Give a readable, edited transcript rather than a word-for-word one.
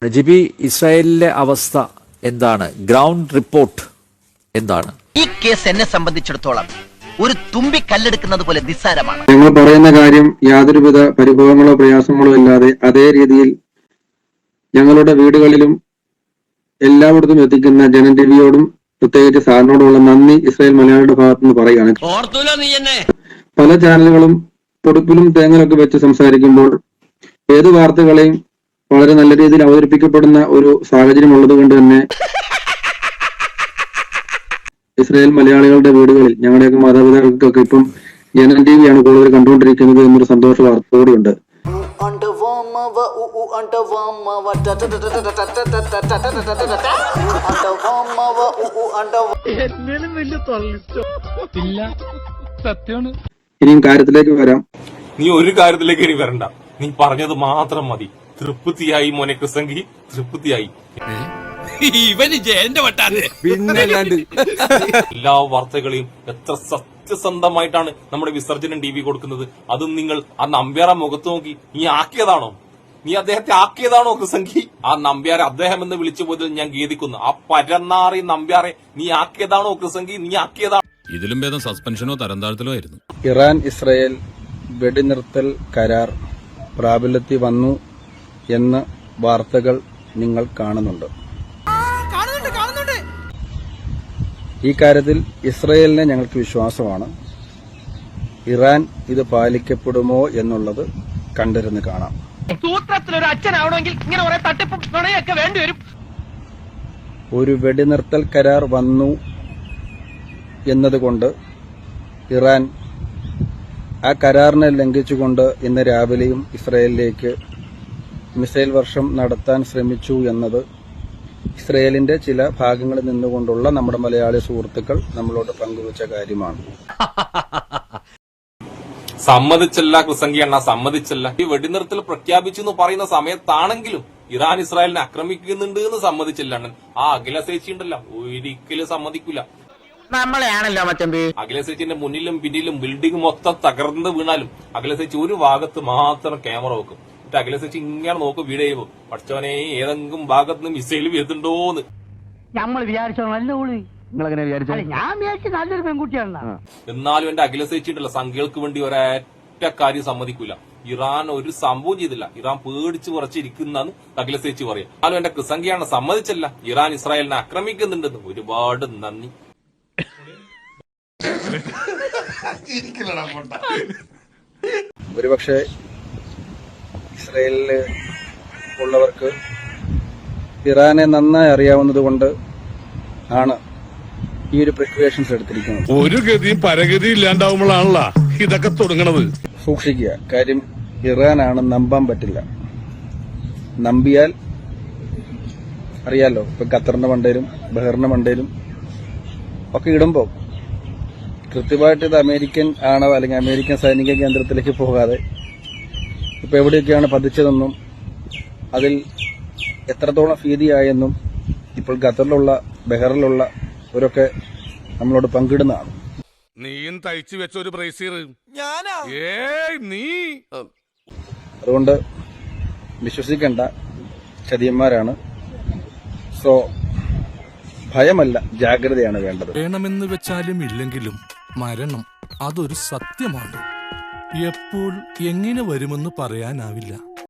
നജീബി, ഇസ്രായേലിലെ അവസ്ഥ എന്താണ്? ഗ്രൗണ്ട് റിപ്പോർട്ട് എന്താണ്? ഈ കേസ് എന്നെ സംബന്ധിച്ചിടത്തോളം ഒരു തുമ്പി കല്ലെടുക്കുന്നത് പോലെ നിസ്സാരമാണ്. ഞങ്ങൾ പറയുന്ന കാര്യം യാതൊരുവിധ പരിഭവങ്ങളോ പ്രയാസങ്ങളോ ഇല്ലാതെ അതേ രീതിയിൽ ഞങ്ങളുടെ വീടുകളിലും എല്ലായിടത്തും എത്തിക്കുന്ന ജനം ടിവിയോടും പ്രത്യേകിച്ച് സാറിനോടുമുള്ള നന്ദി ഇസ്രായേൽ മലയാളിയുടെ ഭാഗത്തുനിന്ന് പറയുകയാണ്. പല ചാനലുകളും പൊടുപ്പിലും തേങ്ങലൊക്കെ വെച്ച് സംസാരിക്കുമ്പോൾ ഏത് വാർത്തകളെയും വളരെ നല്ല രീതിയിൽ അവതരിപ്പിക്കപ്പെടുന്ന ഒരു സാഹചര്യം ഉള്ളത് കൊണ്ട് തന്നെ ഇസ്രായേൽ മലയാളികളുടെ വീടുകളിൽ ഞങ്ങളുടെയൊക്കെ മാതാപിതാക്കൾക്കൊക്കെ ഇപ്പം ജനം ടിവിയാണ് കൂടുതൽ കണ്ടുകൊണ്ടിരിക്കുന്നത് എന്നൊരു സന്തോഷ വാർത്ത കൂടിയുണ്ട്. ഇനിയും കാര്യത്തിലേക്ക് വരാം. നീ ഒരു കാര്യത്തിലേക്ക് ഇനി വരണ്ട, നീ പറഞ്ഞത് മാത്രം മതി. തൃപ്തിയായി മോനെ കൃസംഗി, തൃപ്തിയായി. ഇവന് ജയന്റെ വട്ടാണ്. പിന്നല്ലാണ്ട് എല്ലാ വാർത്തകളെയും എത്ര സത്യസന്ധമായിട്ടാണ് നമ്മുടെ വിസർജനം ടി വി കൊടുക്കുന്നത്. അതും നിങ്ങൾ ആ നമ്പ്യാറ മുഖത്ത് നോക്കി നീ ആക്കിയതാണോ? നീ അദ്ദേഹത്തെ ആക്കിയതാണോ കൃസംഗി? ആ നമ്പ്യാരെ അദ്ദേഹം എന്ന് വിളിച്ചു പോയതിൽ ഞാൻ ഖേദിക്കുന്നു. ആ പരന്നാറി നമ്പ്യാറെ നീ ആക്കിയതാണോ കൃസംഗി? നീ ആക്കിയതാണോ? ഇതിലും ഭേദം സസ്പെൻഷനോ തരംതാഴ്ത്തലോ ആയിരുന്നു. ഇറാൻ ഇസ്രായേൽ വെടിനിർത്തൽ കരാർ പ്രാബല്യത്തിൽ വന്നു എന്ന് വാർത്തകൾ നിങ്ങൾ കാണുന്നുണ്ട്. ഈ കാര്യത്തിൽ ഇസ്രായേലിനെ ഞങ്ങൾക്ക് വിശ്വാസമാണ്. ഇറാൻ ഇത് പാലിക്കപ്പെടുമോ എന്നുള്ളത് കണ്ടിരുന്ന് കാണാം. സൂത്രത്തിലൊരു അച്ഛനാവണമെങ്കിൽ ഇങ്ങനെ കുറെ തട്ടിപ്പും നുണയൊക്കെ വേണ്ടിവരും. ഒരു വെടിനിർത്തൽ കരാർ വന്നു എന്നതുകൊണ്ട് ഇറാൻ ആ കരാറിനെ ലംഘിച്ചുകൊണ്ട് ഇന്ന് രാവിലെയും ഇസ്രായേലിലേക്ക് മിസൈൽ വർഷം നടത്താൻ ശ്രമിച്ചു എന്നത് ഇസ്രായേലിന്റെ ചില ഭാഗങ്ങളിൽ നിന്നുകൊണ്ടുള്ള നമ്മുടെ മലയാളി സുഹൃത്തുക്കൾ നമ്മളോട് പങ്കുവച്ച കാര്യമാണ്. സമ്മതിച്ചല്ല കൃസംഗി അണ്ണ, സമ്മതിച്ചല്ല. ഈ വെടിനിർത്തൽ പ്രഖ്യാപിച്ചു എന്ന് പറയുന്ന സമയത്താണെങ്കിലും ഇറാൻ ഇസ്രായേലിനെ ആക്രമിക്കുന്നുണ്ട് എന്ന് സമ്മതിച്ചില്ല അണ്ണൻ. ആ അഖില ചേച്ചി ഉണ്ടല്ലോ, ഒരിക്കലും സമ്മതിക്കൂല. നമ്മളെയാണല്ലോ മച്ചമ്പി. അഖില ചേച്ചിന്റെ മുന്നിലും പിന്നിലും ബിൽഡിംഗ് മൊത്തം തകർന്ന് വീണാലും അഖില ചേച്ചി ഒരു ഭാഗത്ത് മാത്രം ക്യാമറ വെക്കും. എന്നിട്ട് അഖില ചേച്ചി ഇങ്ങനെ നോക്കും വീഡിയോ ചെയ്യുമ്പോ, പഠിച്ചവനെ ഏതെങ്കിലും ഭാഗത്ത് നിന്ന് മിസൈൽ വരുന്നുണ്ടോന്ന്. നമ്മൾ വിചാരിച്ചോ നല്ല ഊളി. ഞാൻ വിചാരിച്ചു നല്ലൊരു പെൺകുട്ടിയാണ്. എന്നാലും എന്റെ അഖില ചേച്ചി ഉണ്ടല്ലോ, സംഖ്യകൾക്ക് വേണ്ടി ഒരൊറ്റ കാര്യം സമ്മതിക്കൂല. ഇറാൻ ഒരു സംഭവം ചെയ്തില്ല, ഇറാൻ പേടിച്ച് കുറച്ചിരിക്കുന്നാണ് അഖില ചേച്ചി പറയാം. എന്നാലും എന്റെ കൃസംഖ്യാണ് സമ്മതിച്ചല്ല, ഇറാൻ ഇസ്രായേലിനെ ആക്രമിക്കുന്നുണ്ടെന്ന്. ഒരുപാട് നന്ദി. ഒരുപക്ഷെ ഇസ്രായേലില് ഉള്ളവർക്ക് ഇറാനെ നന്നായി അറിയാവുന്നതുകൊണ്ട് ആണ് ഈ ഒരു പ്രിക്കോഷൻസ് എടുത്തിരിക്കുന്നത്. ഒരു ഗതിയും പരഗതി ഇല്ലാണ്ടാവുമ്പോഴാണല്ലോ ഇതൊക്കെ തുടങ്ങണത്. സൂക്ഷിക്കുക, കാര്യം ഇറാനാണ്, നമ്പാൻ പറ്റില്ല. നമ്പിയാൽ അറിയാലോ, ഇപ്പൊ ഖത്തറിന്റെ മണ്ടയിലും ബഹറിന്റെ മണ്ടയിലും ഒക്കെ ഇടുമ്പോൾ കൃത്യമായിട്ട് ഇത് അമേരിക്കൻ ആണോ അല്ലെങ്കിൽ അമേരിക്കൻ സൈനിക കേന്ദ്രത്തിലേക്ക് പോകാതെ ഇപ്പൊ എവിടെയൊക്കെയാണ് പതിച്ചതെന്നും അതിൽ എത്രത്തോളം ഭീതിയായെന്നും ഇപ്പോൾ ഖത്തറിലുള്ള ബഹറിലുള്ള അവരൊക്കെ നമ്മളോട് പങ്കിടുന്നതാണ്. നീയും തയ്ച്ചു വെച്ച ഒരു ബ്രേസീർ നീ. അതുകൊണ്ട് വിശ്വസിക്കേണ്ട, ചതിയന്മാരാണ്. സോ ഭയമല്ല, ജാഗ്രതയാണ് വേണ്ടത്. വേണമെന്ന് വെച്ചാലും ഇല്ലെങ്കിലും മരണം അതൊരു സത്യമാണ്. എപ്പോൾ എങ്ങനെ വരുമെന്ന് പറയാനാവില്ല.